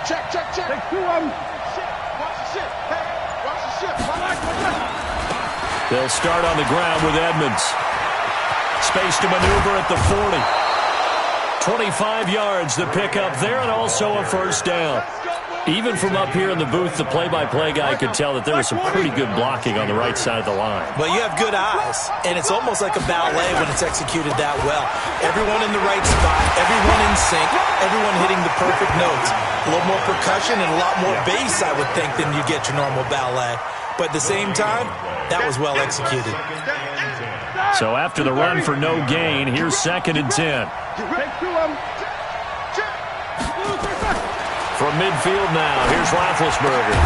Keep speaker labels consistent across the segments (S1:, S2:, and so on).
S1: Check. Take two of them. Watch the shit. Hey, watch the shit.
S2: They'll start on the ground with Edmonds. Space to maneuver at the 40. 25 yards the pick up there, and also a first down. Even from up here in the booth, the play-by-play guy could tell that there was some pretty good blocking on the right side of the line.
S3: Well, you have good eyes, and it's almost like a ballet when it's executed that well. Everyone in the right spot, everyone in sync, everyone hitting the perfect notes. A little more percussion and a lot more bass, I would think, than you get your normal ballet. But at the same time, that was well executed.
S2: So after the run for no gain, here's 2nd and 10. From midfield now, here's Roethlisberger.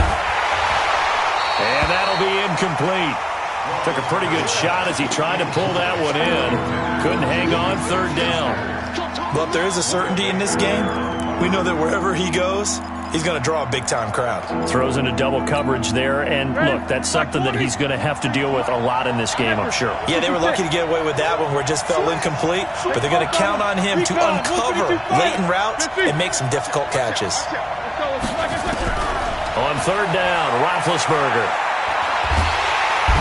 S2: And that'll be incomplete. Took a pretty good shot as he tried to pull that one in. Couldn't hang on, 3rd down.
S3: Well, if there is a certainty in this game, we know that wherever he goes, he's going to draw a big-time crowd.
S2: Throws into double coverage there, and look, that's something that he's going to have to deal with a lot in this game, I'm sure.
S3: Yeah, they were lucky to get away with that one where it just fell incomplete, but they're going to count on him to uncover latent routes and make some difficult catches.
S2: On 3rd down, Roethlisberger.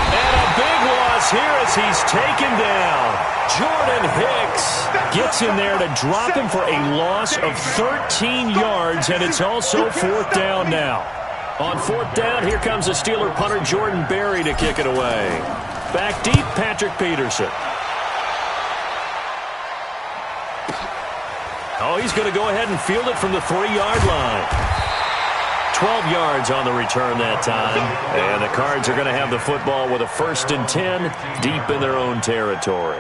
S2: And a big loss here as he's taken down. Jordan Hicks gets in there to drop him for a loss of 13 yards, and it's also 4th down now. On 4th down, here comes the Steeler punter Jordan Berry to kick it away. Back deep, Patrick Peterson. Oh, he's going to go ahead and field it from the 3-yard line. 12 yards on the return that time. And the Cards are going to have the football with a 1st and 10 deep in their own territory.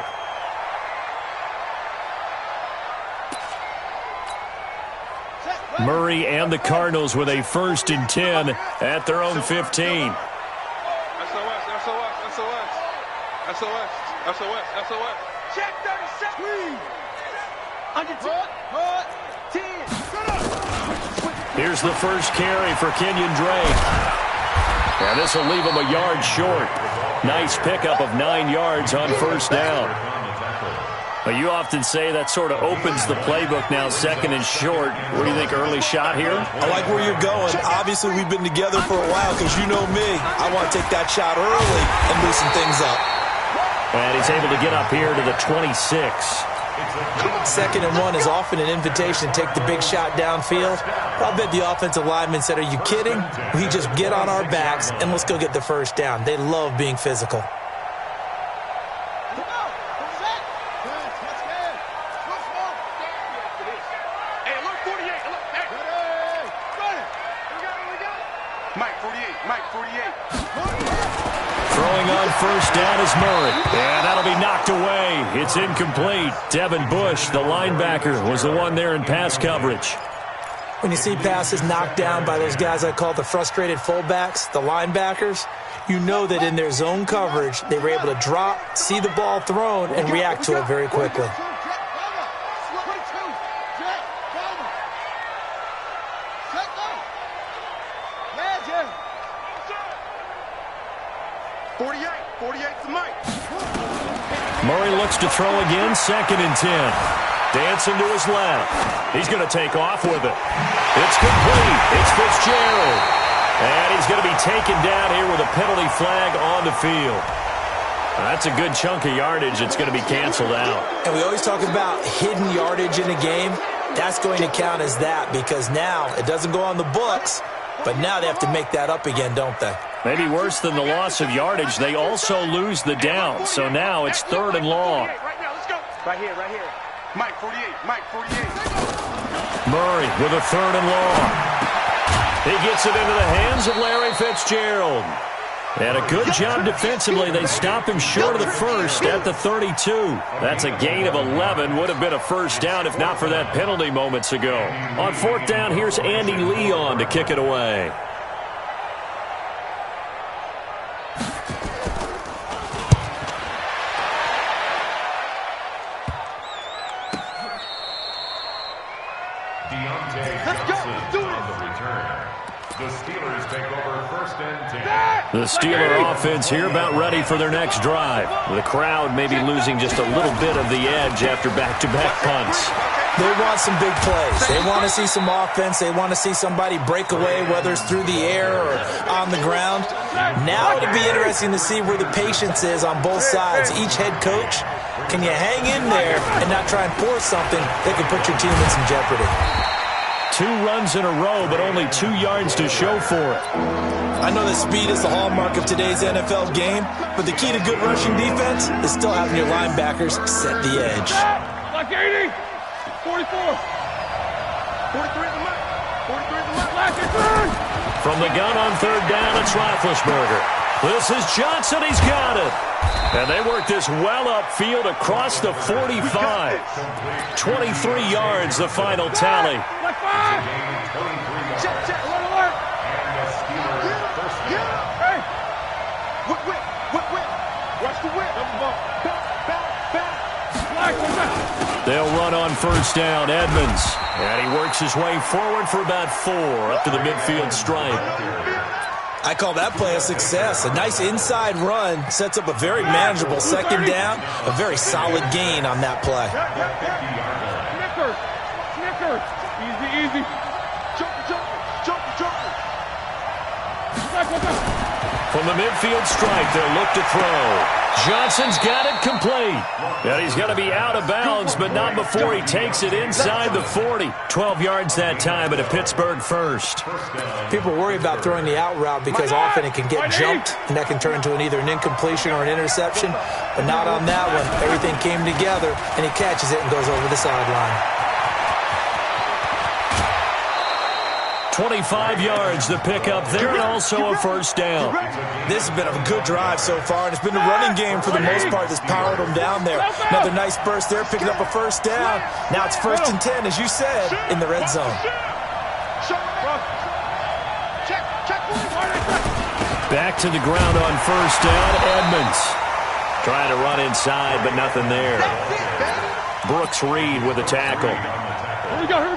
S2: Murray and the Cardinals with a 1st and 10 at their own 15.
S1: SOS. Check 37.
S2: Here's the first carry for Kenyon Drake. And this will leave him a yard short. Nice pickup of 9 yards on 1st down. But you often say that sort of opens the playbook now, 2nd and short. What do you think, early shot here?
S3: I like where you're going. Obviously, we've been together for a while because you know me. I want to take that shot early and loosen things up.
S2: And he's able to get up here to the 26.
S3: 2nd and 1 is often an invitation to take the big shot downfield. I'll bet the offensive lineman said, are you kidding? We just get on our backs and let's go get the 1st down. They love being physical.
S2: Throwing on 1st down is Murray. And that'll be knocked away. It's incomplete. Devin Bush, the linebacker, was the one there in pass coverage.
S3: When you see passes knocked down by those guys I call the frustrated fullbacks, the linebackers, you know that in their zone coverage, they were able to drop, see the ball thrown, and react to it very quickly.
S2: Murray looks to throw again, 2nd and 10. Dancing to his left. He's going to take off with it. It's complete. It's Fitzgerald. And he's going to be taken down here with a penalty flag on the field. That's a good chunk of yardage. It's going to be canceled out.
S3: And we always talk about hidden yardage in a game. That's going to count as that because now it doesn't go on the books, but now they have to make that up again, don't they?
S2: Maybe worse than the loss of yardage, they also lose the down. So now it's 3rd and long.
S1: Right now, let's go. Right here. Mike 48.
S2: Murray with a 3rd and long. He gets it into the hands of Larry Fitzgerald. And a good job defensively. They stop him short of the 1st at the 32. That's a gain of 11. Would have been a 1st down if not for that penalty moments ago. On 4th down, here's Andy Leon to kick it away. The Steeler offense here about ready for their next drive. The crowd maybe losing just a little bit of the edge after back-to-back punts.
S3: They want some big plays. They want to see some offense. They want to see somebody break away, whether it's through the air or on the ground. Now it'll be interesting to see where the patience is on both sides. Each head coach, can you hang in there and not try and force something that could put your team in some jeopardy?
S2: 2 runs in a row, but only 2 yards to show for it.
S3: I know that speed is the hallmark of today's NFL game, but the key to good rushing defense is still having your linebackers set the edge.
S1: Like 80, 44, 43 in the left, 43 in the left, like it.
S2: From the gun on third down, it's Roethlisberger. This is Johnson. He's got it. And they work this well upfield across the 45. 23 yards, the final tally.
S1: Like 5. Check, alert. Hey. Whip. Watch the whip. Back.
S2: They'll run on first down, Edmonds. And he works his way forward for about 4 up to the midfield stripe.
S3: I call that play a success. A nice inside run sets up a very manageable second down, a very solid gain on that play.
S1: Snickers. Easy. Jumper.
S2: From the midfield stripe, they'll look to throw. Johnson's got it complete. And he's going to be out of bounds, but not before he takes it inside the 40. 12 yards that time, but a Pittsburgh first.
S3: People worry about throwing the out route because often it can get jumped, and that can turn into either an incompletion or an interception. But not on that one. Everything came together, and he catches it and goes over the sideline.
S2: 25 yards to pick up there, and also a first down.
S3: This has been a good drive so far, and it's been a running game for the most part that's powered them down there. Another nice burst there, picking up a first down. Now it's 1st and 10, as you said, in the red zone.
S2: Back to the ground on first down, Edmonds. Trying to run inside, but nothing there. Brooks Reed with a tackle.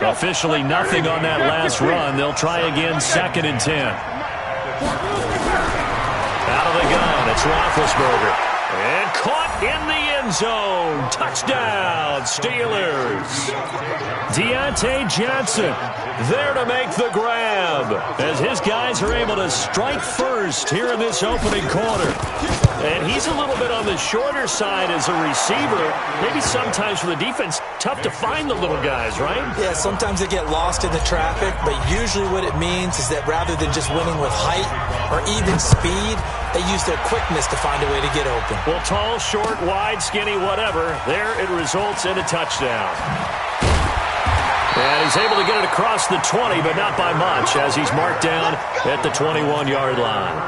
S2: Officially nothing on that last run. They'll try again, 2nd and 10. Out of the gun, it's Roethlisberger. And caught in the end zone. Touchdown, Steelers. Deontay Johnson there to make the grab as his guys are able to strike first here in this opening quarter. And he's a little bit on the shorter side as a receiver. Maybe sometimes for the defense, tough to find the little guys, right?
S3: Yeah, sometimes they get lost in the traffic, but usually what it means is that rather than just winning with height or even speed, they use their quickness to find a way to get open.
S2: Well, tall, short, wide, skinny, whatever, there it results in a touchdown. And he's able to get it across the 20, but not by much, as he's marked down at the 21-yard line.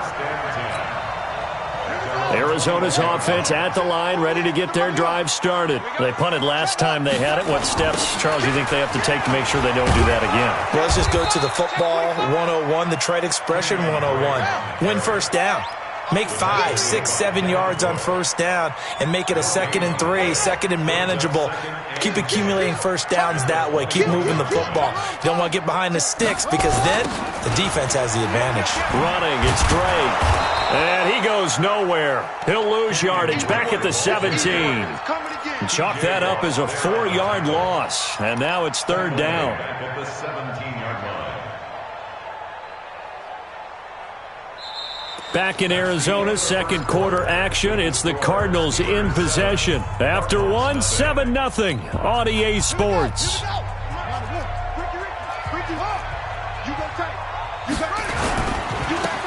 S2: Arizona's offense at the line, ready to get their drive started. They punted last time they had it. What steps, Charles, do you think they have to take to make sure they don't do that again?
S3: Well, let's just go to the football 101, the trade expression 101. Win first down. Make 5, 6, 7 yards on first down and make it a 2nd and 3, 2nd and manageable. Keep accumulating first downs that way. Keep moving the football. You don't want to get behind the sticks because then the defense has the advantage.
S2: Running, it's Drake. And he goes nowhere. He'll lose yardage back at the 17. Chalk that up as a 4-yard loss. And now it's 3rd down. Back in Arizona, 2nd quarter action. It's the Cardinals in possession. After one, 7-0 on EA Sports.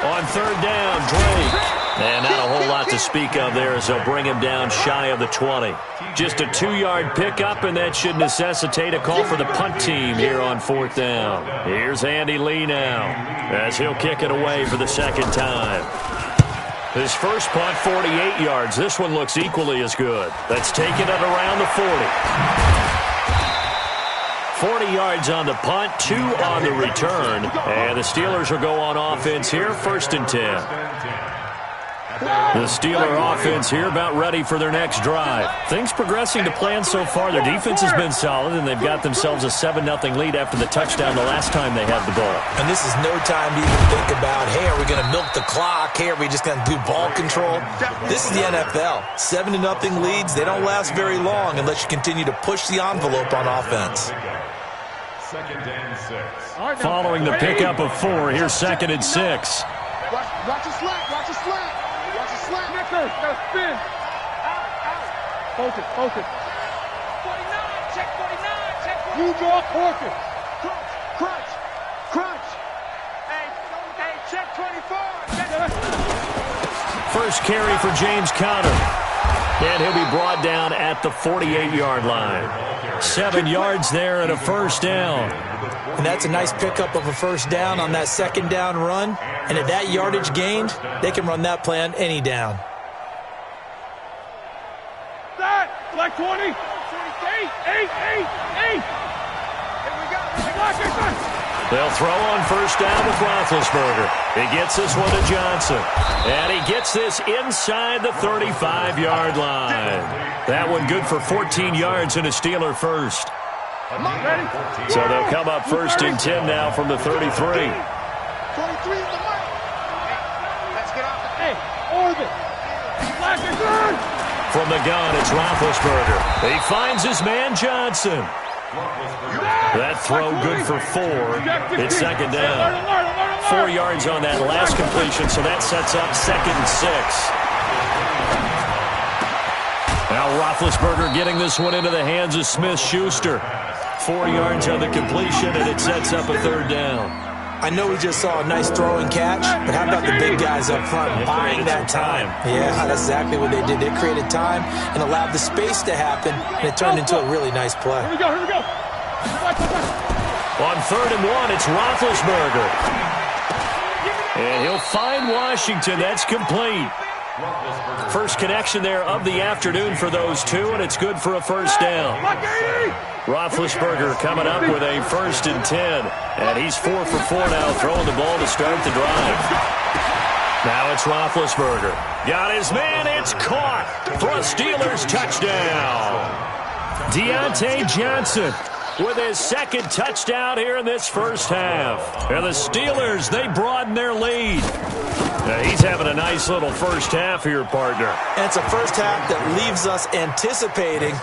S2: On 3rd down, Drake. And not a whole lot to speak of there as they'll bring him down shy of the 20. Just a 2-yard pickup, and that should necessitate a call for the punt team here on 4th down. Here's Andy Lee now as he'll kick it away for the 2nd time. His first punt, 48 yards. This one looks equally as good. That's taken it around the 40. 40 yards on the punt, 2 on the return. And the Steelers will go on offense here, 1st and 10. The Steeler offense here about ready for their next drive. Things progressing to plan so far. Their defense has been solid, and they've got themselves a 7-0 lead after the touchdown the last time they had the ball.
S3: And this is no time to even think about, hey, are we going to milk the clock? Hey, are we just going to do ball control? This is the NFL. 7-0 leads, they don't last very long unless you continue to push the envelope on offense.
S1: Second and 6.
S2: Following the pickup of 4, here's 2nd and 6.
S1: Watch the slack. Watch the slack. Watch the slack. Nicker, now spin. Focus. 49. Check 49. Check 49. You draw focus. Crunch. Hey, check 24.
S2: First carry for James Conner. And he'll be brought down at the 48-yard line. 7 yards there and a first down.
S3: And that's a nice pickup of a first down on that second down run. And at that yardage gained, they can run that play on any down.
S1: That, like 20. 8. Here we go.
S2: They'll throw on first down with Roethlisberger. He gets this one to Johnson. And he gets this inside the 35-yard line. That one good for 14 yards and a Steeler first. So they'll come up first and 10 now from the 33.
S1: 23 is the mark. Let's get off the orbit.
S2: From the gun, it's Roethlisberger. He finds his man Johnson. That throw good for 4. It's second down. 4 yards on that last completion, so that sets up 2nd and 6. Now Roethlisberger getting this one into the hands of Smith-Schuster. 4 yards on the completion, and it sets up a 3rd down.
S3: I know we just saw a nice throw and catch, but how about the big guys up front buying that time? Yeah, that's exactly what they did. They created time and allowed the space to happen, and it turned into a really nice play.
S1: Here we go.
S2: On 3rd and 1, it's Roethlisberger. And he'll find Washington. That's complete. First connection there of the afternoon for those two, and it's good for a first down. Roethlisberger coming up with a 1st and 10. And he's 4 for 4 now, throwing the ball to start the drive. Now it's Roethlisberger. Got his man, it's caught for a Steelers touchdown. Deontay Johnson with his 2nd touchdown here in this first half. And the Steelers, they broaden their lead. Now he's having a nice little first half here, partner.
S3: And it's a first half that leaves us anticipating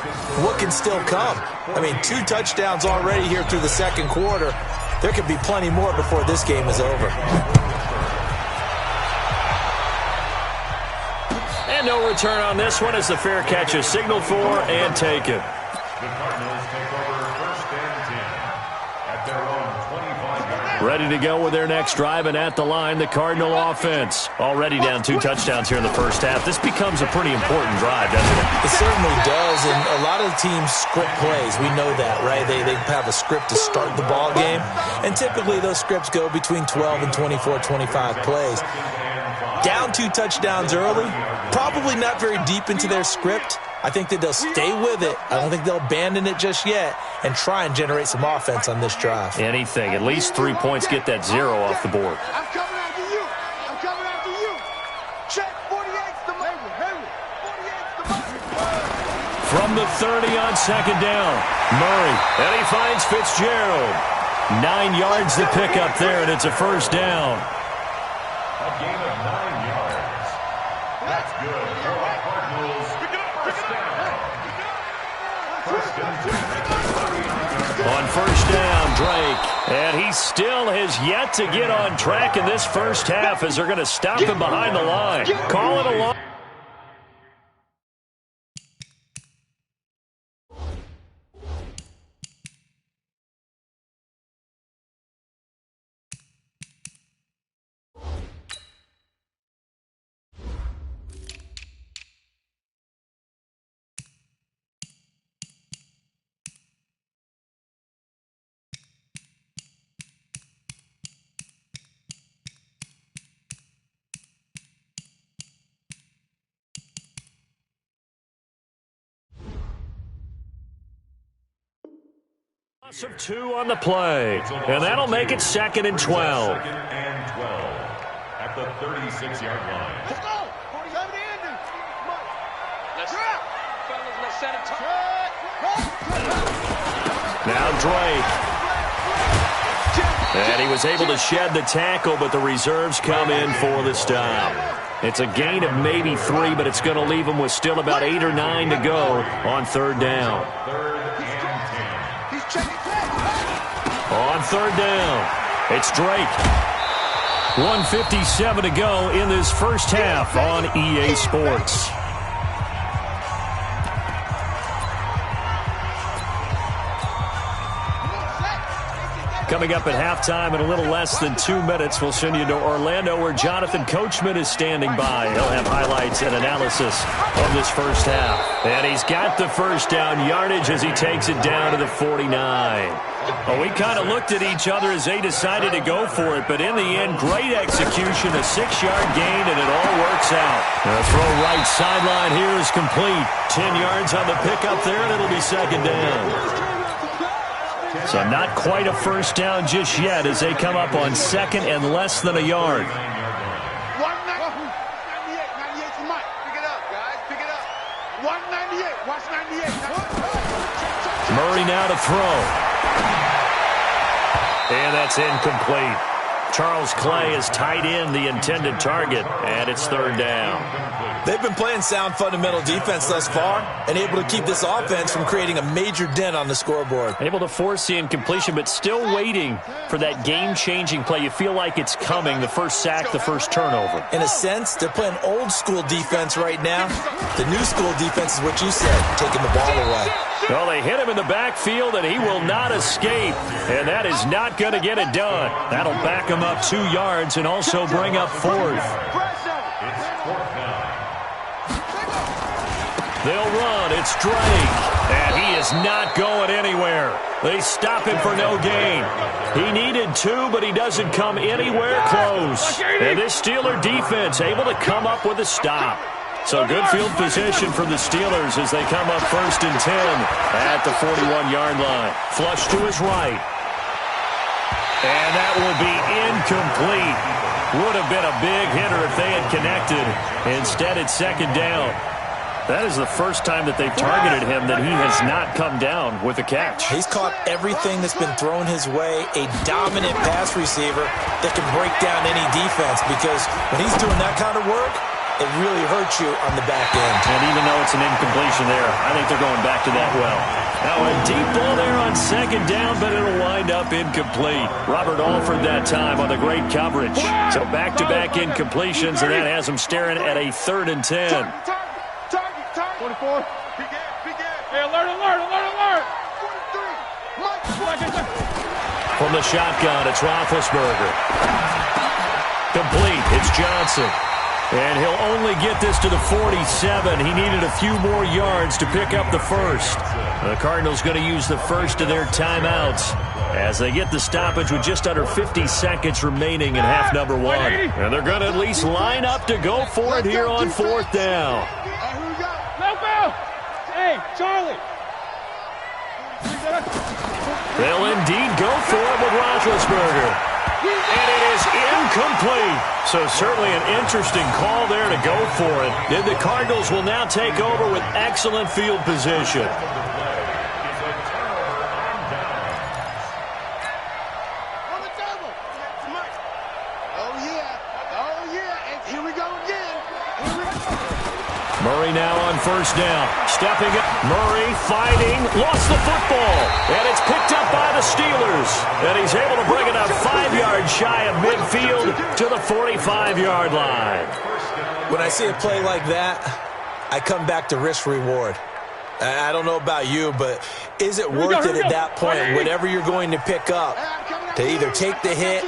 S3: what can still come. I mean, 2 touchdowns already here through the second quarter. There could be plenty more before this game is over.
S2: And no return on this one as the fair catch is signaled for and taken.
S1: The Cardinals take over 1st and 10 at their own 25-yard.
S2: Ready to go with their next drive, and at the line, the Cardinal offense. Already down 2 touchdowns here in the first half. This becomes a pretty important drive, doesn't it?
S3: It certainly does, and a lot of the teams script plays. We know that, right? They have a script to start the ball game, and typically those scripts go between 12 and 24, 25 plays. Down 2 touchdowns early, probably not very deep into their script. I think that they'll stay with it. I don't think they'll abandon it just yet and try and generate some offense on this drive.
S2: Anything. At least 3 points, get that 0 off the board.
S1: I'm coming after you. Check 48's the money. 48's the money.
S2: From the 30 on second down, Murray. And he finds Fitzgerald. 9 yards to pick up there, and it's a first down.
S1: A gain of 9 yards. That's good for the Cardinals. First down. First and 10.
S2: On first down, Drake. And he still has yet to get on track in this first half as they're going to stop him behind the line. Call it a long. Loss of 2 on the play, and that'll make it 2nd and 12.
S1: Second and 12 at the 36-yard line. Let's go!
S2: Now Drake. And he was able to shed the tackle, but the reserves come in for the stop. It's a gain of maybe 3, but it's going to leave them with still about 8 or 9 to go on third down. On third down, it's Drake. 1:57 to go in this first half on EA Sports. Coming up at halftime in a little less than 2 minutes, we'll send you to Orlando where Jonathan Coachman is standing by. He'll have highlights and analysis of this first half. And he's got the first down yardage as he takes it down to the 49. Well, we kind of looked at each other as they decided to go for it, but in the end, great execution, a 6-yard gain, and it all works out. The throw right sideline here is complete. 10 yards on the pickup there, and it'll be second down. So not quite a first down just yet as they come up on second and less than a yard.
S1: 198 Mike. Pick it up, guys. Pick it up. 198. Watch 98.
S2: Murray now to throw. And that's incomplete. Charles Clay has tied in the intended target, and it's third down.
S3: They've been playing sound fundamental defense thus far and able to keep this offense from creating a major dent on the scoreboard.
S2: Able to force the incompletion, but still waiting for that game-changing play. You feel like it's coming, the first sack, the first turnover.
S3: In a sense, they're playing old-school defense right now. The new-school defense is what you said, taking the ball away.
S2: Well, they hit him in the backfield, and he will not escape. And that is not going to get it done. That'll back him up 2 yards and also bring up fourth. They'll run. It's Drake. And he is not going anywhere. They stop him for no gain. He needed 2, but he doesn't come anywhere close. And this Steeler defense able to come up with a stop. So good field position for the Steelers as they come up first and 10 at the 41-yard line. Flush to his right. And that will be incomplete. Would have been a big hitter if they had connected. Instead, it's second down. That is the first time that they've targeted him that he has not come down with a catch.
S3: He's caught everything that's been thrown his way. A dominant pass receiver that can break down any defense because when he's doing that kind of work, it really hurts you on the back end.
S2: And even though it's an incompletion there, I think they're going back to that well. Now a deep ball there on second down, but it'll wind up incomplete. Robert Alford that time on the great coverage. So back-to-back incompletions, and that has them staring at a 3rd and 10.
S1: 24. Hey, alert. 43.
S2: From the shotgun, it's Roethlisberger. Complete. It's Johnson. And he'll only get this to the 47. He needed a few more yards to pick up the first. The Cardinals going to use the first of their timeouts as they get the stoppage with just under 50 seconds remaining in half number 1. And they're going to at least line up to go for it here on 4th down.
S1: Hey, Charlie.
S2: They'll indeed go for it with Roethlisberger. And it is incomplete. So certainly an interesting call there to go for it. And the Cardinals will now take over with excellent field position. Murray now on first down. Stepping up. Murray fighting. Lost the football. And it's picked up by the Steelers. And he's able to bring it up 5 yards shy of midfield to the 45-yard line.
S3: When I see a play like that, I come back to risk-reward. I don't know about you, but is it worth it at that point, whatever you're going to pick up, to either take the hit,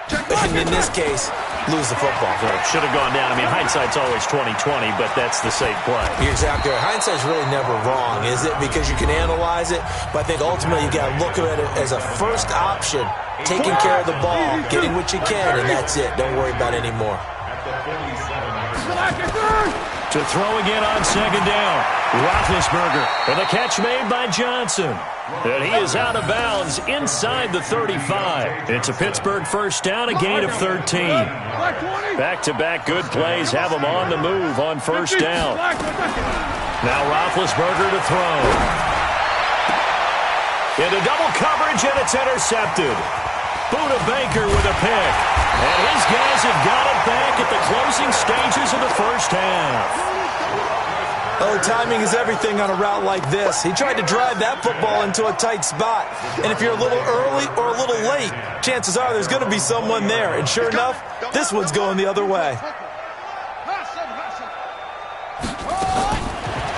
S3: and in this case, lose the football?
S2: Well, should have gone down. I mean, hindsight's always 20/20, but that's the safe play.
S3: You're exactly right. Hindsight's really never wrong, is it? Because you can analyze it, but I think ultimately you got to look at it as a first option, taking care of the ball, getting what you can, and that's it. Don't worry about it anymore.
S2: To throw again on second down. Roethlisberger, and the catch made by Johnson. And he is out of bounds inside the 35. It's a Pittsburgh first down, a gain of 13. Back-to-back good plays have them on the move on first down. Now Roethlisberger to throw. Into double coverage, and it's intercepted. Buda Baker with a pick. And his guys have got it back at the closing stages of the first half.
S3: Oh, timing is everything on a route like this. He tried to drive that football into a tight spot. And if you're a little early or a little late, chances are there's going to be someone there. And sure enough, this one's going the other way.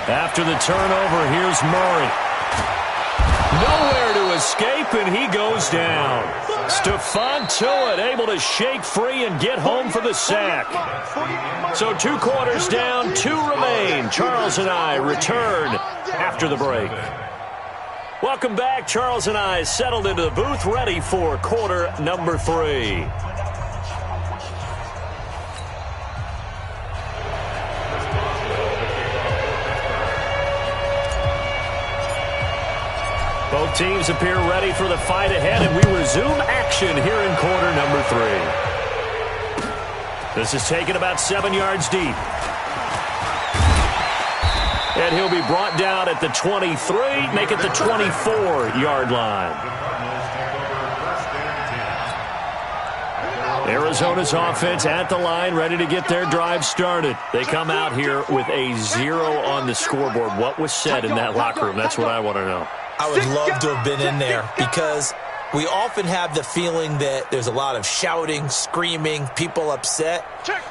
S2: After the turnover, here's Murray. Nowhere to escape, and he goes down. Stephon Tuitt able to shake free and get home for the sack. So 2 quarters down, 2 remain. Charles and I return after the break. Welcome back. Charles and I settled into the booth, ready for quarter number 3. Both teams appear ready for the fight ahead, and we resume action here in quarter number 3. This is taken about 7 yards deep. And he'll be brought down at the 23, make it the 24-yard line. Arizona's offense at the line, ready to get their drive started. They come out here with a 0 on the scoreboard. What was said in that locker room? That's what I want to know.
S3: I would love to have been in there because we often have the feeling that there's a lot of shouting, screaming, people upset.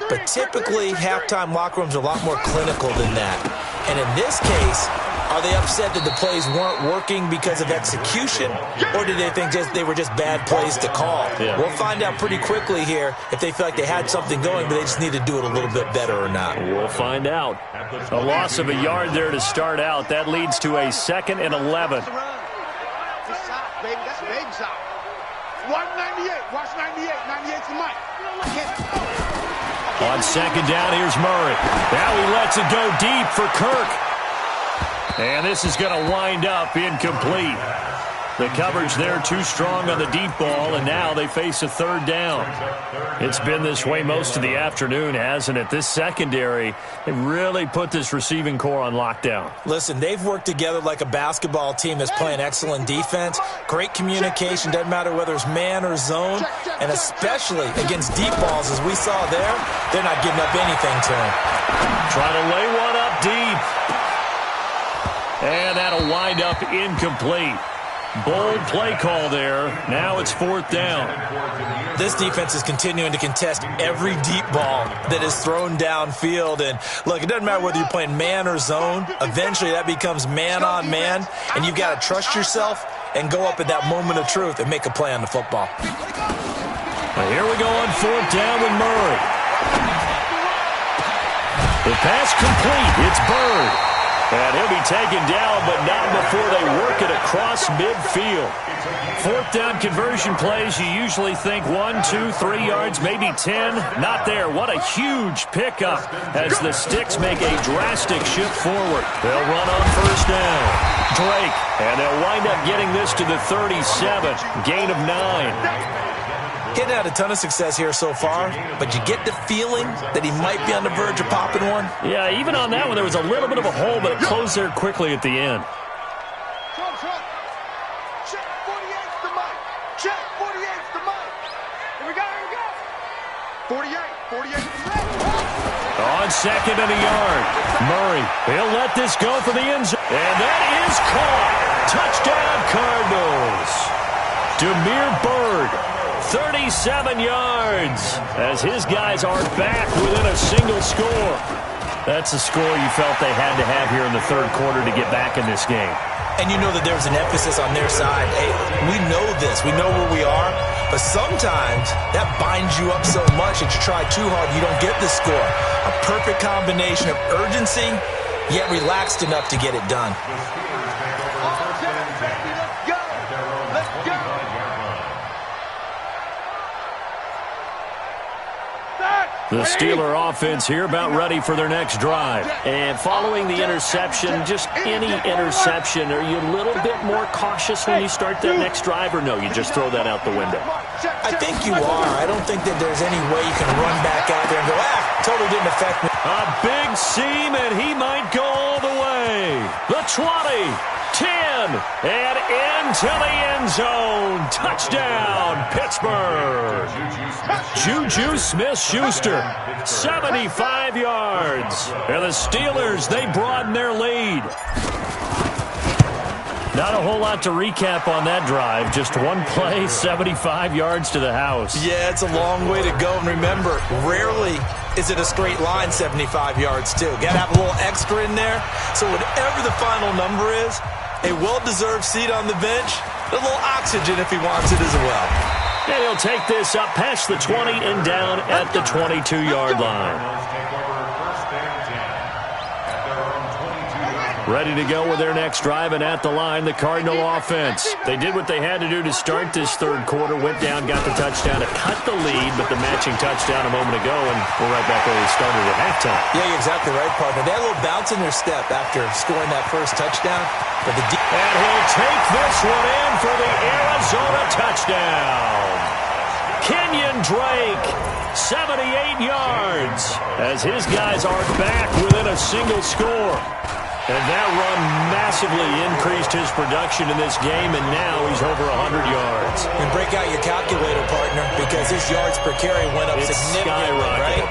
S3: But typically, halftime locker rooms are a lot more clinical than that. And in this case, are they upset that the plays weren't working because of execution? Or did they think they were just bad plays to call?
S2: Yeah.
S3: We'll find out pretty quickly here if they feel like they had something going, but they just need to do it a little bit better or not.
S2: We'll find out. A loss of a yard there to start out. That leads to a 2nd and 11.
S1: That's baby side. Watch 98. Watch 98. 98's the mic.
S2: On 2nd down, here's Murray. Now he lets it go deep for Kirk. And this is going to wind up incomplete. The coverage there too strong on the deep ball, and now they face a 3rd down. It's been this way most of the afternoon, hasn't it? This secondary, they really put this receiving core on lockdown.
S3: Listen, they've worked together like a basketball team that's playing excellent defense. Great communication, doesn't matter whether it's man or zone, and especially against deep balls, as we saw there, they're not giving up anything to them.
S2: Trying to lay one up deep. And that'll wind up incomplete. Bold play call there. Now it's 4th down.
S3: This defense is continuing to contest every deep ball that is thrown downfield. And look, it doesn't matter whether you're playing man or zone. Eventually that becomes man on man, and you've got to trust yourself and go up at that moment of truth and make a play on the football.
S2: Well, here we go on 4th down with Murray. The pass complete. It's Bird. And he'll be taken down, but not before they work it across midfield. 4th down conversion plays, you usually think 1, 2, 3 yards, maybe 10. Not there. What a huge pickup as the Sticks make a drastic shift forward. They'll run on 1st down. Drake, and they'll wind up getting this to the 37. Gain of 9.
S3: Hitting had a ton of success here so far, but you get the feeling that he might be on the verge of popping one.
S2: Yeah, even on that one, there was a little bit of a hole, but it closed there quickly at the end.
S1: Check 48's the mic. Check 48's the mic. Here we go, here we go. 48's the mic.
S2: On 2nd and a yard. Murray, he'll let this go for the end zone. And that is caught. Touchdown, Cardinals. Damiere Byrd. 37 yards as his guys are back within a single score. That's a score you felt they had to have here in the 3rd quarter to get back in this game.
S3: And you know that there's an emphasis on their side. Hey, we know this. We know where we are. But sometimes that binds you up so much that you try too hard, you don't get the score. A perfect combination of urgency, yet relaxed enough to get it done.
S2: The Steeler offense here about ready for their next drive. And following the interception, just any interception, are you a little bit more cautious when you start that next drive, or no, you just throw that out the window?
S3: I think you are. I don't think that there's any way you can run back out there and go, totally didn't affect me.
S2: A big seam, and he might go all the way. way. The 20, 10, and into the end zone. Touchdown, Pittsburgh. Juju Smith-Schuster, 75 yards. And the Steelers, they broaden their lead. Not a whole lot to recap on that drive. Just one play, 75 yards to the house.
S3: Yeah, it's a long way to go. And remember, rarely is it a straight line 75 yards, too. Got to have a little extra in there. So whatever the final number is, a well-deserved seat on the bench, a little oxygen if he wants it as well.
S2: And he'll take this up past the 20 and down at the 22-yard line. Ready to go with their next drive, and at the line, the Cardinal offense. They did what they had to do to start this third quarter, went down, got the touchdown to cut the lead, but the matching touchdown a moment ago, and we're right back where we started at halftime.
S3: Yeah, you're exactly right, partner. They had a little bounce in their step after scoring that first touchdown. But and
S2: he'll take this one in for the Arizona touchdown. Kenyon Drake, 78 yards, as his guys are back within a single score. And that run massively increased his production in this game, and now he's over 100 yards.
S3: And break out your calculator, partner, because his yards per carry went up significantly, right?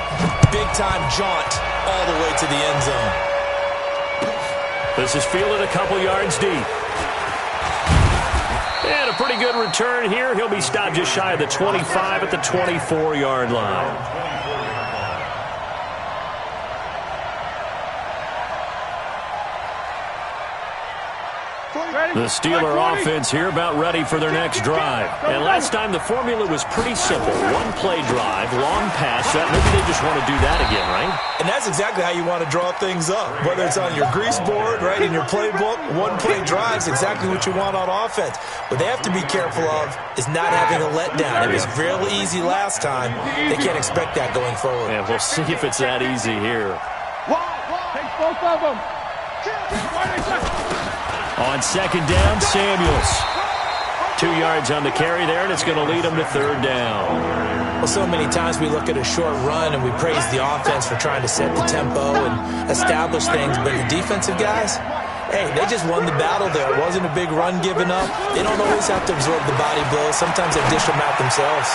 S3: Big-time jaunt all the way to the end zone.
S2: This is fielded a couple yards deep. And a pretty good return here. He'll be stopped just shy of the 25 at the 24-yard line. The Steeler offense here about ready for their next drive. And last time the formula was pretty simple. One-play drive, long pass. Maybe they just want to do that again, right?
S3: And that's exactly how you want to draw things up. Whether it's on your grease board, right, in your playbook, one-play drive is exactly what you want on offense. What they have to be careful of is not having a letdown. It was real easy last time. They can't expect that going forward.
S2: Yeah, we'll see if it's that easy here.
S1: Take both of them.
S2: On second down, Samuels. 2 yards on the carry there, and it's going to lead them to third down.
S3: Well, so many times we look at a short run and we praise the offense for trying to set the tempo and establish things, but the defensive guys, hey, they just won the battle there. It wasn't a big run given up. They don't always have to absorb the body blows. Sometimes they dish them out themselves.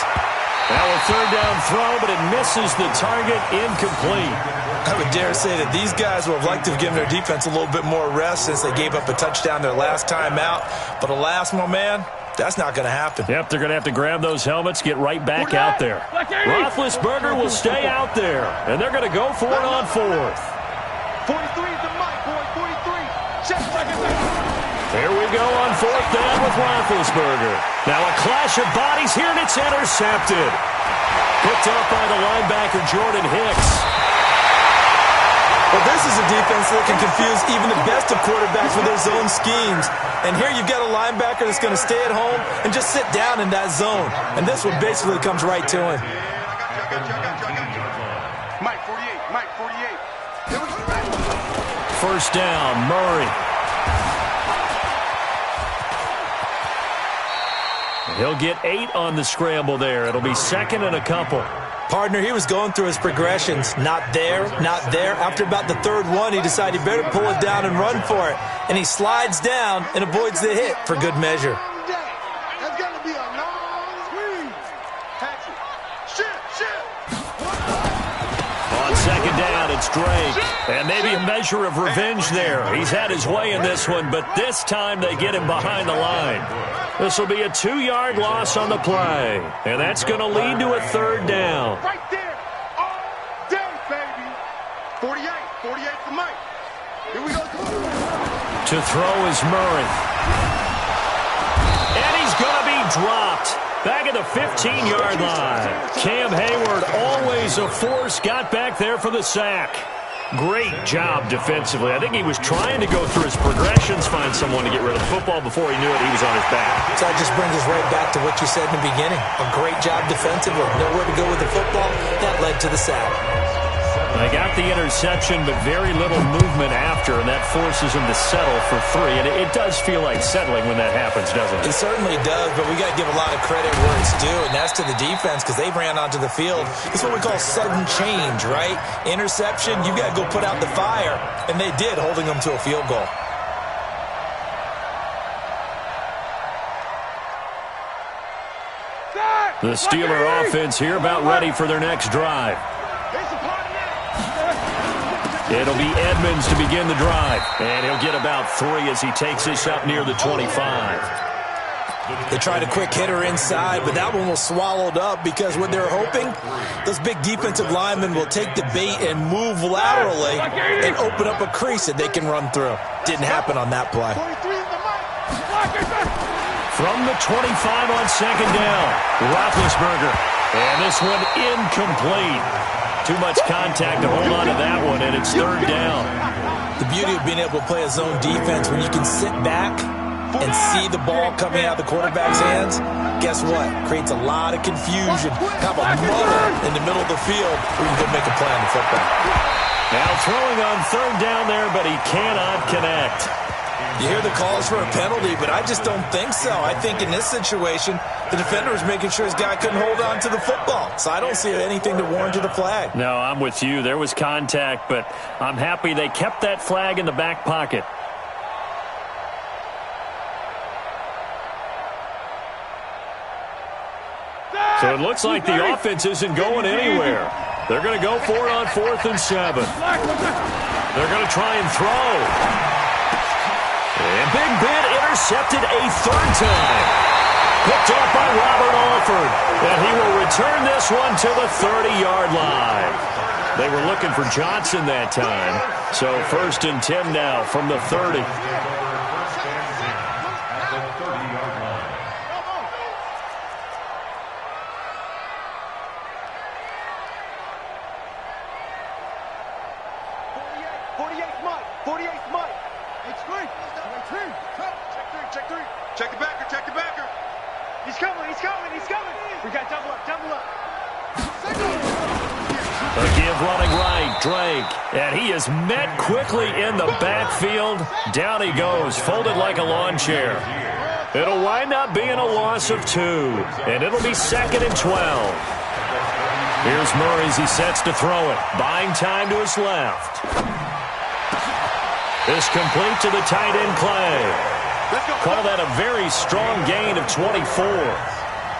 S2: Now a third down throw, but it misses the target, incomplete.
S3: I would dare say that these guys would have liked to have given their defense a little bit more rest since they gave up a touchdown their last time out. But alas, my man, that's not going to happen.
S2: Yep, they're going to have to grab those helmets, get right back out there. Roethlisberger will stay out there, and they're going to go for it on fourth.
S1: 43 is the mic, boy, 43. Check.
S2: There we go on fourth down with Roethlisberger. Now a clash of bodies here, and it's intercepted. Picked up by the linebacker, Jordan Hicks.
S3: Well, this is a defense that can confuse even the best of quarterbacks with their zone schemes. And here you've got a linebacker that's going to stay at home and just sit down in that zone. And this one basically comes right to him.
S1: Mike 48.
S2: First down, Murray. He'll get 8 on the scramble there. It'll be second and a couple.
S3: Partner, he was going through his progressions. Not there, not there. After about the third one, he decided he better pull it down and run for it. And he slides down and avoids the hit for good measure.
S1: That's going to be a long squeeze.
S2: On second down, it's Drake. And maybe a measure of revenge there. He's had his way in this one, but this time they get him behind the line. This will be a 2-yard loss on the play. And that's going to lead to a third down.
S1: Right there. All day, baby. 48 for Mike. Here we go.
S2: To throw is Murray. And he's going to be dropped. Back at the 15-yard line. Cam Hayward, always a force, got back there for the sack. Great job defensively. I think he was trying to go through his progressions, find someone to get rid of the football. Before he knew it, he was on his back.
S3: So that just brings us right back to what you said in the beginning. A great job defensively. Nowhere to go with the football. That led to the sack.
S2: They got the interception, but very little movement after, and that forces them to settle for 3. And it does feel like settling when that happens, doesn't it?
S3: It certainly does, but we got to give a lot of credit where it's due, and that's to the defense because they ran onto the field. It's what we call sudden change, right? Interception, you got to go put out the fire, and they did, holding them to a field goal.
S2: The Steeler offense here about ready for their next drive. It'll be Edmonds to begin the drive, and he'll get about 3 as he takes this up near the 25.
S3: They tried a quick hitter inside, but that one was swallowed up because what they're hoping, those big defensive linemen will take the bait and move laterally and open up a crease that they can run through. Didn't happen on that play.
S2: From the 25 on second down, Roethlisberger. And this one incomplete. Too much contact to hold on to that one, and it's third down.
S3: The beauty of being able to play a zone defense when you can sit back and see the ball coming out of the quarterback's hands, guess what? Creates a lot of confusion. Have a muddle in the middle of the field where you can go make a play on the football.
S2: Now throwing on third down there, but he cannot connect.
S3: You hear the calls for a penalty, but I just don't think so. I think in this situation, the defender was making sure his guy couldn't hold on to the football. So I don't see anything to warrant the flag.
S2: No, I'm with you. There was contact, but I'm happy they kept that flag in the back pocket. So it looks like the offense isn't going anywhere. They're going to go for it on 4th and 7. They're going to try and throw. And Big Ben intercepted a third time. Picked off by Robert Alford. And he will return this one to the 30-yard line. They were looking for Johnson that time. So 1st and 10 now from the 30.
S1: Check the backer, check the backer. He's coming, he's coming, he's coming. We got double up, double up.
S2: A give running right, Drake. And he is met quickly in the backfield. Down he goes, folded like a lawn chair. It'll wind up being a loss of 2. And it'll be 2nd and 12. Here's Murray as he sets to throw it. Buying time to his left. This complete to the tight end, Clay. Call that a very strong gain of 24.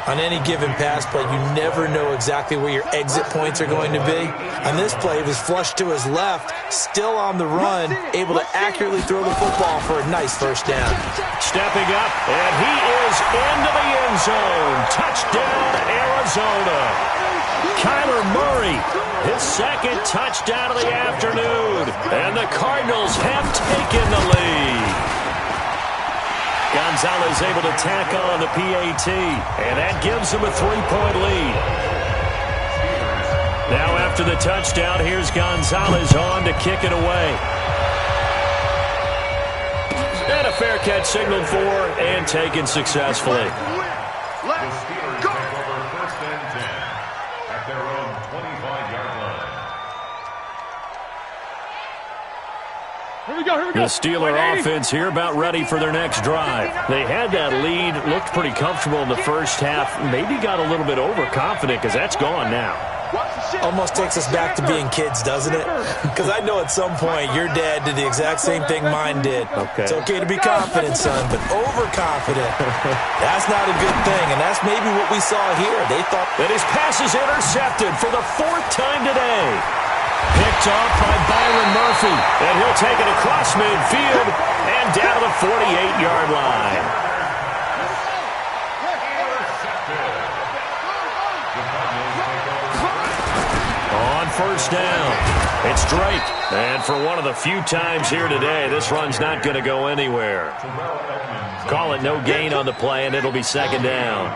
S3: On any given pass play, you never know exactly where your exit points are going to be. On this play, he was flushed to his left, still on the run, able to accurately throw the football for a nice first down.
S2: Stepping up, and he is into the end zone. Touchdown, Arizona. Kyler Murray, his 2nd touchdown of the afternoon. And the Cardinals have taken the lead. Gonzalez able to tack on the PAT, and that gives him a 3-point lead. Now after the touchdown, here's Gonzalez on to kick it away. And a fair catch signaled for and taken successfully.
S1: Let's go.
S2: The Steeler offense here about ready for their next drive. They had that lead, looked pretty comfortable in the first half, maybe got a little bit overconfident because that's gone now.
S3: Almost takes us back to being kids, doesn't it? Because I know at some point your dad did the exact same thing mine did.
S2: Okay.
S3: It's okay to be confident, son, but overconfident, that's not a good thing, and that's maybe what we saw here. They thought
S2: that his pass is intercepted for the 4th time today. Picked off by Byron Murphy, and he'll take it across midfield and down to the 48-yard line. On 1st down, it's Drake. And for one of the few times here today, this run's not going to go anywhere. Call it no gain on the play, and it'll be 2nd down.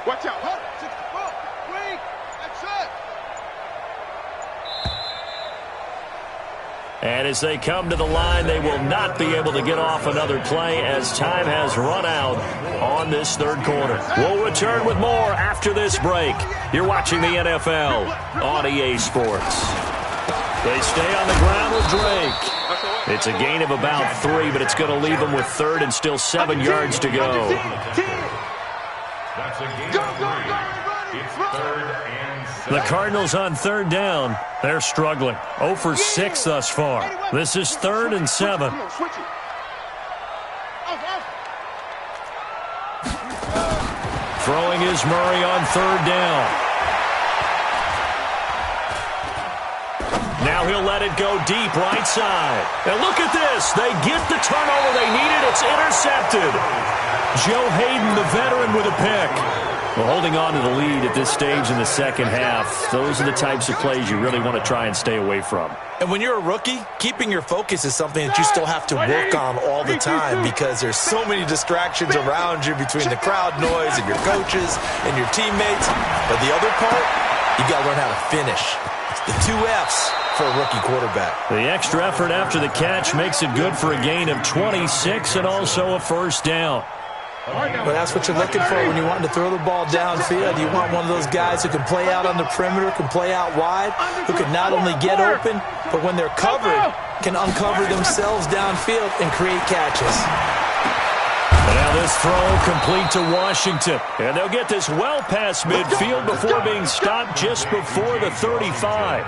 S1: Watch out. That's it.
S2: And as they come to the line, they will not be able to get off another play as time has run out on this third quarter. We'll return with more after this break. You're watching the NFL on EA Sports. They stay on the ground with Drake. It's a gain of about 3, but it's going to leave them with third and still 7 yards to go. The Cardinals on third down. They're struggling. 0 for 6 thus far. This is 3rd and 7. Throwing is Murray on third down. Now he'll let it go deep right side. And look at this. They get the turnover they needed. It's intercepted. Joe Hayden, the veteran, with a pick. Well, holding on to the lead at this stage in the second half, those are the types of plays you really want to try and stay away from.
S3: And when you're a rookie, keeping your focus is something that you still have to work on all the time because there's so many distractions around you between the crowd noise and your coaches and your teammates. But the other part, you got to learn how to finish. It's the 2 F's for a rookie quarterback.
S2: The extra effort after the catch makes it good for a gain of 26 and also a first down.
S3: Well, that's what you're looking for when you want to throw the ball downfield. You want one of those guys who can play out on the perimeter, can play out wide, who can not only get open, but when they're covered, can uncover themselves downfield and create catches.
S2: And now this throw complete to Washington. And they'll get this well past midfield before being stopped just before the 35.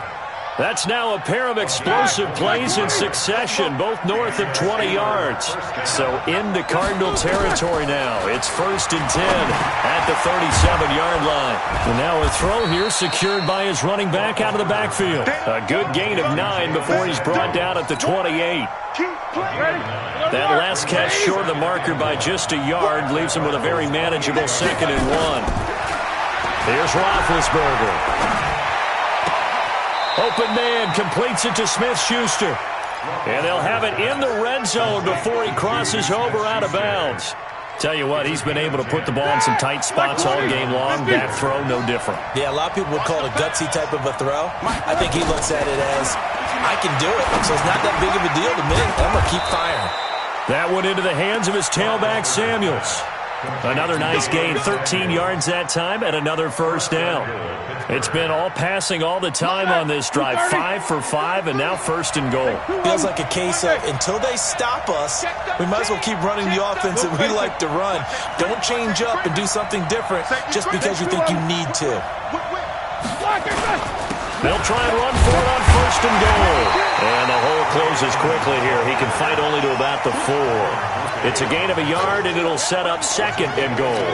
S2: That's now a pair of explosive plays in succession, both north of 20 yards. So into Cardinal territory now. It's 1st and 10 at the 37-yard line. And now a throw here secured by his running back out of the backfield. A good gain of 9 before he's brought down at the 28. That last catch short of the marker by just a yard leaves him with a very manageable 2nd and 1. Here's Roethlisberger. Open man completes it to Smith-Schuster. And they'll have it in the red zone before he crosses over out of bounds. Tell you what, he's been able to put the ball in some tight spots all game long. That throw, no different.
S3: Yeah, a lot of people would call it a gutsy type of a throw. I think he looks at it as, I can do it, so it's not that big of a deal to me. I'm going to keep firing.
S2: That went into the hands of his tailback, Samuels. Another nice gain, 13 yards that time, and another first down. It's been all passing all the time on this drive, 5 for 5, and now 1st and goal.
S3: Feels like a case of, until they stop us, we might as well keep running the offense that we like to run. Don't change up and do something different just because you think you need to.
S2: They'll try and run for it on 1st and goal. And the hole closes quickly here. He can fight only to about the 4. It's a gain of a yard, and it'll set up 2nd and goal.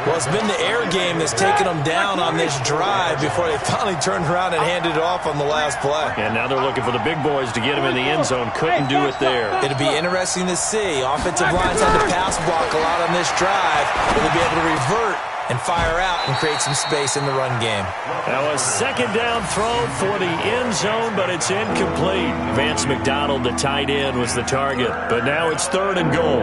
S3: Well, it's been the air game that's taken them down on this drive before they finally turned around and handed it off on the last play.
S2: And now they're looking for the big boys to get him in the end zone. Couldn't do it there.
S3: It'll be interesting to see. Offensive lines had to pass block a lot on this drive. Will they be able to revert and fire out and create some space in the run game?
S2: Now a 2nd down throw for the end zone, but it's incomplete. Vance McDonald, the tight end, was the target. But now it's 3rd and goal.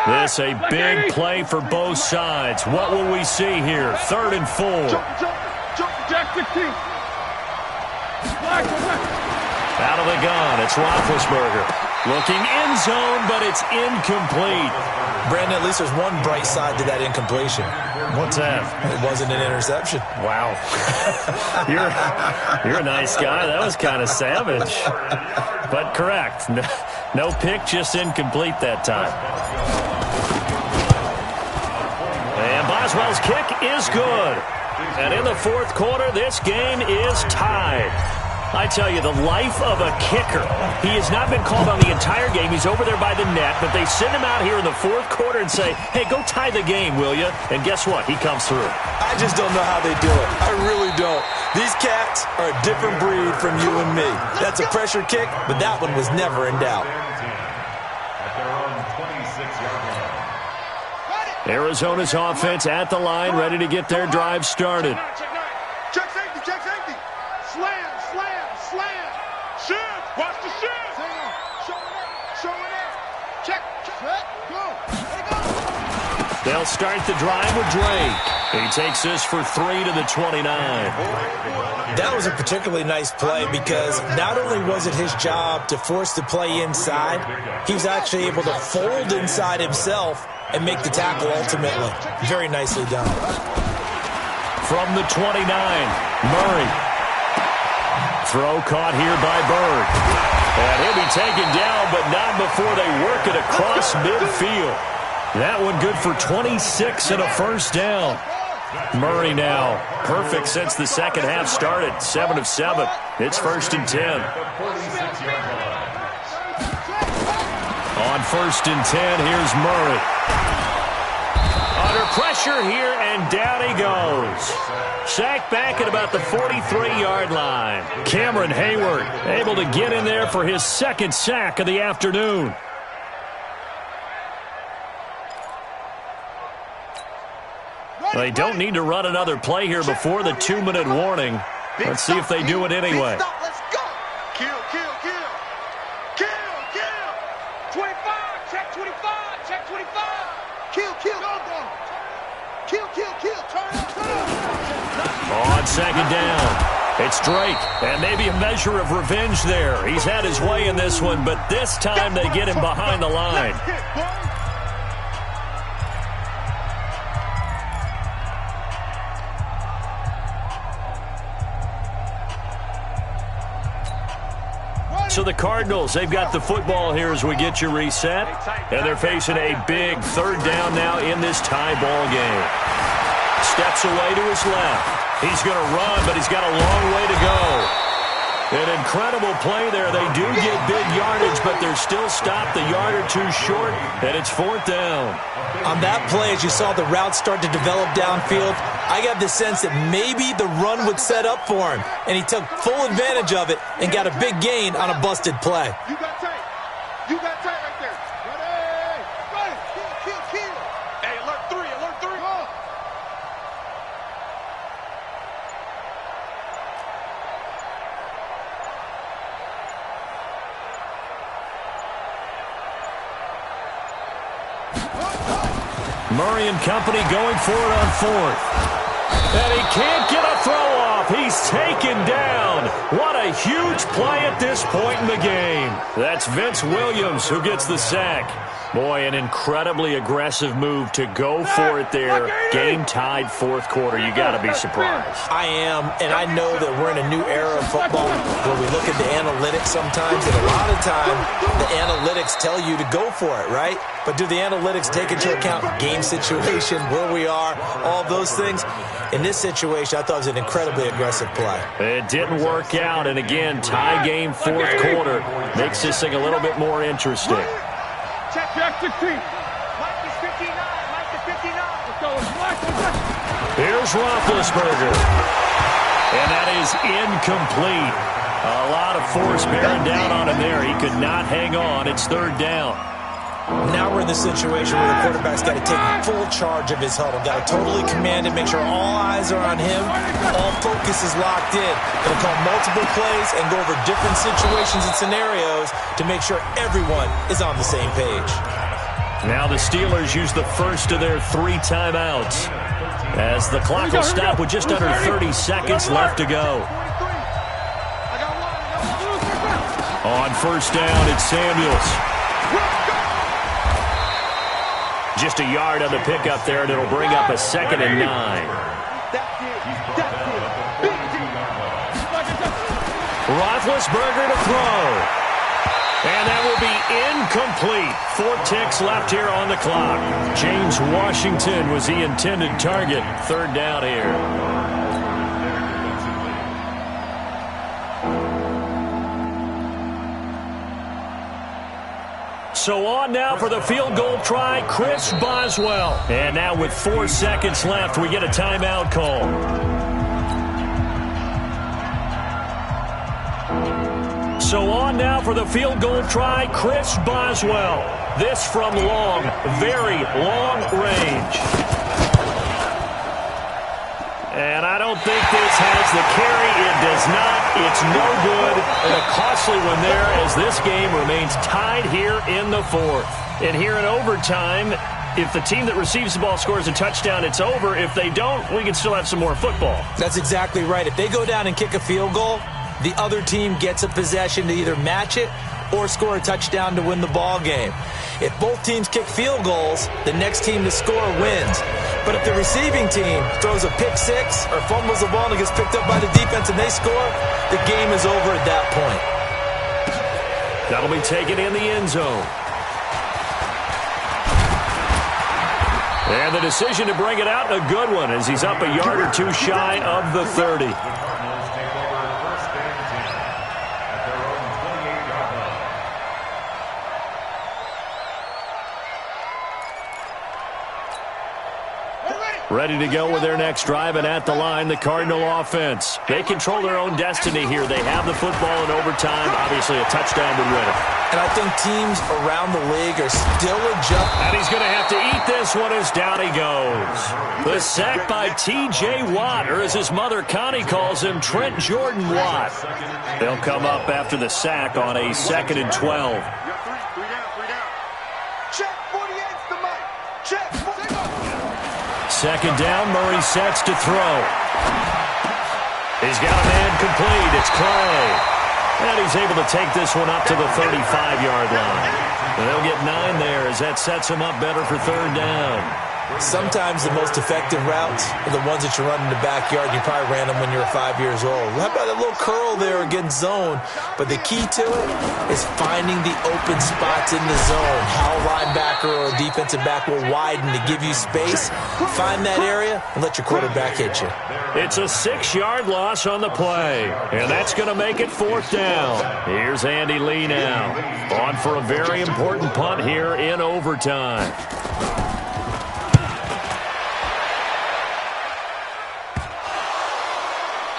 S2: This a big play for both sides. What will we see here? 3rd and 4. Out of the gun, it's Roethlisberger. Looking end zone, but it's incomplete.
S3: Brandon, at least there's one bright side to that incompletion.
S2: What's that?
S3: It wasn't an interception.
S2: Wow. You're a nice guy. That was kind of savage. But correct. No pick, just incomplete that time. And Boswell's kick is good. And in the 4th quarter, this game is tied. I tell you, the life of a kicker. He has not been called on the entire game. He's over there by the net, but they send him out here in the 4th quarter and say, hey, go tie the game, will you? And guess what? He comes through.
S3: I just don't know how they do it. I really don't. These cats are a different breed from you and me. That's a pressure kick, but that one was never in doubt.
S2: Arizona's offense at the line, ready to get their drive started.
S1: Check safety, check safety. Slam, slam, slam. Shift, watch the shift. Show it up. Check, go. Let it go.
S2: They'll start the drive with Drake. He takes this for 3 to the 29.
S3: That was a particularly nice play because not only was it his job to force the play inside, he was actually able to fold inside himself and make the tackle ultimately. Very nicely done.
S2: From the 29, Murray. Throw caught here by Bird. And he'll be taken down, but not before they work it across midfield. That one good for 26 and a first down. Murray now perfect since the second half started. 7 of 7. It's 1st and 10. On 1st and 10, here's Murray. Under pressure here, and down he goes. Sacked back at about the 43-yard line. Cameron Hayward able to get in there for his second sack of the afternoon. They don't need to run another play here before the 2-minute warning. Let's see if they do it anyway.
S1: Let's go. Kill, kill, kill. Kill, kill. 25, check 25, check 25. Kill, kill. Kill, kill, kill. Turn up.
S2: On second down, it's Drake, and maybe a measure of revenge there. He's had his way in this one, but this time they get him behind the line. So the Cardinals, they've got the football here as we get you reset. And they're facing a big third down now in this tie ball game. Steps away to his left. He's going to run, but he's got a long way to go. An incredible play there. They do get big yardage, but they're still stopped a yard or two short, and it's 4th down.
S3: On that play, as you saw the route start to develop downfield, I got the sense that maybe the run would set up for him, and he took full advantage of it and got a big gain on a busted play.
S1: You got tight. You got tight right there. Ready. Ready. Kill, kill, kill. Hey, alert 3, alert 3.
S2: Murray and company going for it on 4th. And he can't get a throw off. He's taken down. What a huge play at this point in the game. That's Vince Williams who gets the sack. Boy, an incredibly aggressive move to go for it there. Game tied 4th quarter. You got to be surprised.
S3: I am, and I know that we're in a new era of football where we look at the analytics sometimes, and a lot of time the analytics tell you to go for it, right? But do the analytics take into account game situation, where we are, all those things? In this situation, I thought it was an incredibly aggressive play.
S2: It didn't work out, and again, tie game 4th quarter makes this thing a little bit more interesting.
S1: Check 16. Mike is 59. Mike is 59. Let's go.
S2: Here's Roethlisberger. And that is incomplete. A lot of force bearing down on him there. He could not hang on. It's 3rd down.
S3: Now we're in the situation where the quarterback's got to take full charge of his huddle. Got to totally command it, make sure all eyes are on him. All focus is locked in. Going to call multiple plays and go over different situations and scenarios to make sure everyone is on the same page.
S2: Now the Steelers use the first of their 3 timeouts as the clock will stop with just under 30 seconds left to go. On 1st down, it's Samuels. Just a yard on the pickup there, and it'll bring up a 2nd and 9. Roethlisberger to throw. And that will be incomplete. 4 ticks left here on the clock. James Washington was the intended target. 3rd down here. So on now for the field goal try, Chris Boswell. And now with 4 seconds left, we get a timeout call. So on now for the field goal try, Chris Boswell. This from long, very long range. And I don't think this has the carry. It does not. It's no good. And a costly one there as this game remains tied here in the 4th. And here in overtime, If the team that receives the ball scores a touchdown, it's over. If they don't, we can still have some more football.
S3: That's exactly right. If they go down and kick a field goal, the other team gets a possession to either match it or score a touchdown to win the ball game. If both teams kick field goals, the next team to score wins. But if the receiving team throws a pick six or fumbles the ball and it gets picked up by the defense and they score, the game is over at that point.
S2: That'll be taken in the end zone. And the decision to bring it out, a good one, as he's up a yard or two shy of the 30. Ready to go with their next drive, and at the line, the Cardinal offense. They control their own destiny here. They have the football in overtime. Obviously, a touchdown would win it.
S3: And I think teams around the league are still adjusting.
S2: And he's going to have to eat this one as down he goes. The sack by T.J. Watt, or as his mother Connie calls him, Trent Jordan Watt. They'll come up after the sack on a 2nd and 12.
S1: Check 48's the mic. Check.
S2: Second down, Murray sets to throw. He's got a man complete. It's Clay. And he's able to take this one up to the 35-yard line. And they'll get 9 there as that sets him up better for 3rd down.
S3: Sometimes the most effective routes are the ones that you run in the backyard. You probably ran them when you were 5 years old. How about a little curl there against zone? But the key to it is finding the open spots in the zone. How a linebacker or a defensive back will widen to give you space. Find that area and let your quarterback hit you.
S2: It's a 6-yard loss on the play, and that's going to make it 4th down. Here's Andy Lee now, on for a very important punt here in overtime.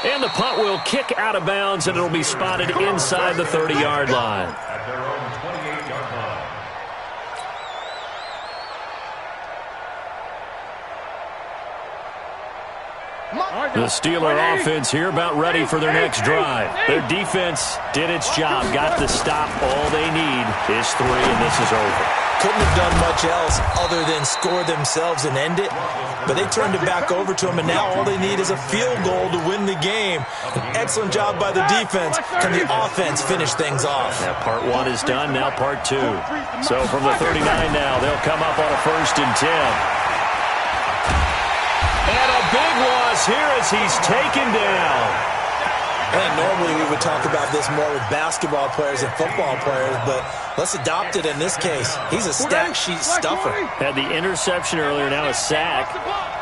S2: And the punt will kick out of bounds, and it'll be spotted inside the 30-yard line.
S4: At their own 28-yard line.
S2: The Steeler offense here about ready for their next drive. Their defense did its job, got the stop. All they need is 3, and this is over.
S3: Couldn't have done much else other than score themselves and end it. But they turned it back over to them, and now all they need is a field goal to win the game. An excellent job by the defense. Can the offense finish things off?
S2: Now part 1 is done, now part 2. So from the 39 now, they'll come up on a 1st and 10. And a big loss here as he's taken down.
S3: I think normally we would talk about this more with basketball players and football players, but let's adopt it in this case. He's a stat sheet stuffer.
S2: Had the interception earlier, now a sack.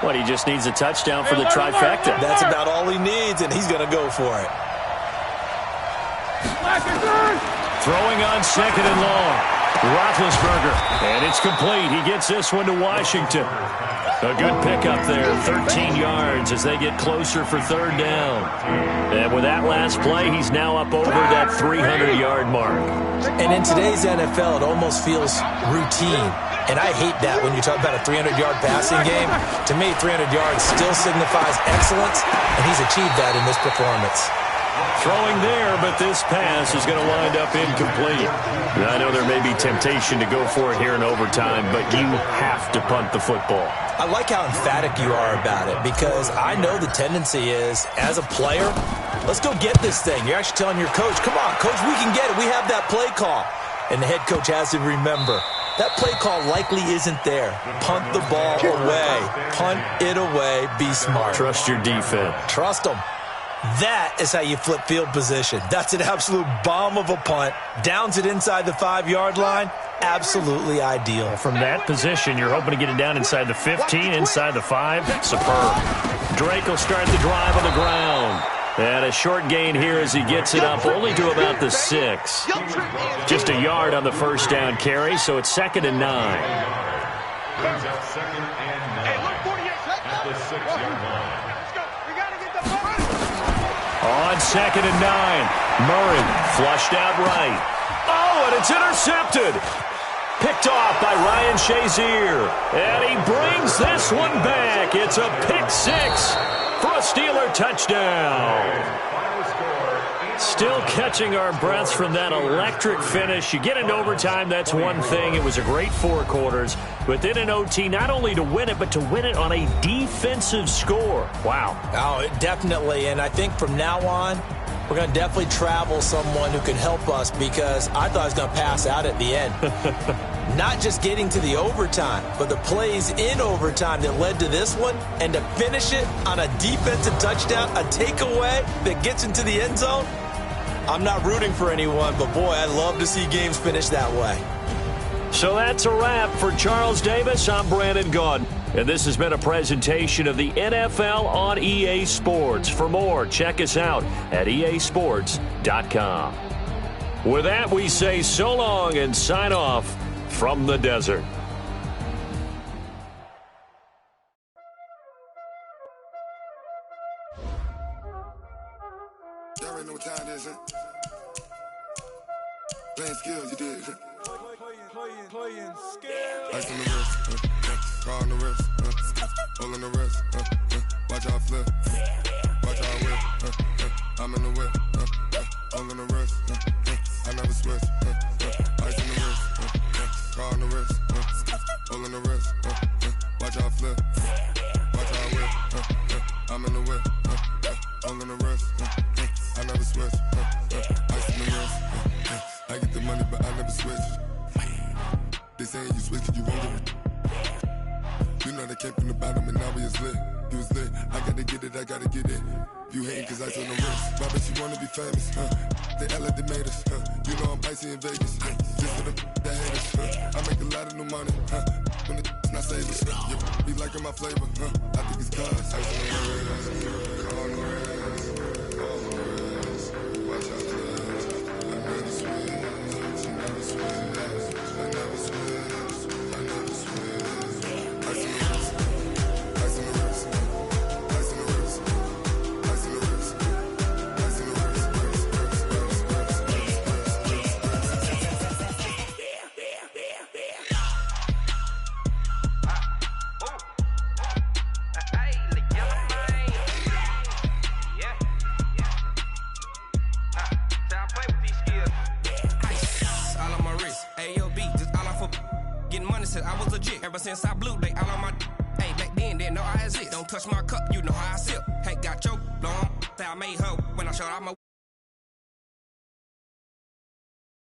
S2: What, he just needs a touchdown for the trifecta.
S3: That's about all he needs, and he's going to go for it.
S2: Throwing on 2nd and long. Roethlisberger, and it's complete. He gets this one to Washington. A good pickup there, 13 yards as they get closer for 3rd down. And with that last play, he's now up over that 300-yard mark.
S3: And in today's NFL, it almost feels routine. And I hate that when you talk about a 300-yard passing game. To me, 300 yards still signifies excellence, and he's achieved that in this performance.
S2: Throwing there, but this pass is going to wind up incomplete. I know there may be temptation to go for it here in overtime, but you have to punt the football.
S3: I like how emphatic you are about it, because I know the tendency is, as a player, let's go get this thing. You're actually telling your coach, come on, coach, we can get it. We have that play call. And the head coach has to remember, that play call likely isn't there. Punt the ball away. Punt it away. Be smart.
S2: Trust your defense.
S3: Trust them. That is how you flip field position. That's an absolute bomb of a punt. Downs it inside the 5-yard line. Absolutely ideal.
S2: From that position, you're hoping to get it down inside the 15, inside the 5. Superb. Drake will start the drive on the ground. And a short gain here as he gets it up only to about the 6. Just a yard on the 1st down carry, so it's 2nd and 9.
S4: Brings up 2nd and 9 at the 6-yard line.
S2: On 2nd and 9, Murray flushed out right. Oh, and it's intercepted. Picked off by Ryan Shazier. And he brings this one back. It's a pick 6 for a Steeler touchdown.
S4: Final score,
S2: Still catching our breaths from that electric finish. You get into overtime, that's one thing. It was a great 4 quarters. But then in OT, not only to win it, but to win it on a defensive score. Wow.
S3: Oh, definitely. And I think from now on, we're going to definitely travel someone who can help us, because I thought I was going to pass out at the end. Not just getting to the overtime, but the plays in overtime that led to this one, and to finish it on a defensive touchdown, a takeaway that gets into the end zone. I'm not rooting for anyone, but boy, I love to see games finish that way.
S2: So that's a wrap for Charles Davis. I'm Brandon Gaudin, and this has been a presentation of the NFL on EA Sports. For more, check us out at easports.com. With that, we say so long and sign off from the desert.
S5: Y'all already know what time it is, huh? Playing skills, you did, huh? Playing skills. Ice on the wrist, car on the wrist, hole in the wrist, watch out flip, watch out whip, I'm in the whip, hole in the wrist, I never switch, ice on the wrist, car on the wrist, hole in the wrist, watch out flip, watch out whip, I'm in the whip, hole in the wrist, I never switch, ice on the wrist, I get the money but I never switch. They saying you switch cause you won't get it. You know they came from the bottom and now we is lit. You was lit, I gotta get it, I gotta get it. You hating cause ice on the wrist. Why bet you wanna be famous, They act like they made us, You know I'm icy in Vegas, just for the that hate us, I make a lot of new money, when the not savers, You be liking my flavor, I think it's cause ice on the wrist, car on the wrist, all on the wrist, watch out for this, I never switch, she never switch.
S6: Ever since I blew, they all on my hey, back then, didn't know I exist. Don't touch my cup, you know how I sip. Hey, got choked, long. Say I made her when I showed out my